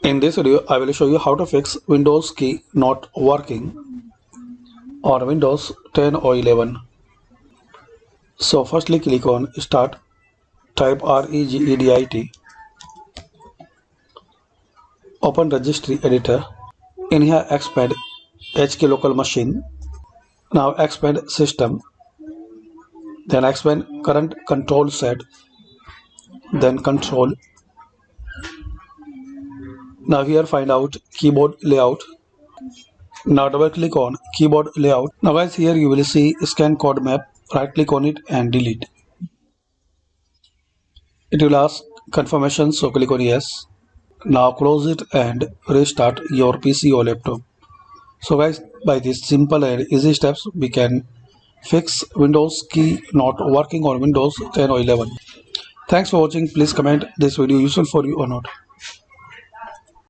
In this video, I will show you how to fix Windows key not working on Windows 10 or 11. So firstly click on Start, type REGEDIT, open Registry Editor. In here expand HK local machine. Now expand System, then expand current control set, then Control. Now here find out keyboard layout. Now double click on keyboard layout. Now guys, here you will see scan code map. Right click on it and delete. It will ask confirmation, so click on yes. Now close it and restart your PC or laptop. So guys, by these simple and easy steps we can fix Windows key not working on Windows 10 or 11. Thanks for watching. Please comment this video useful for you or not.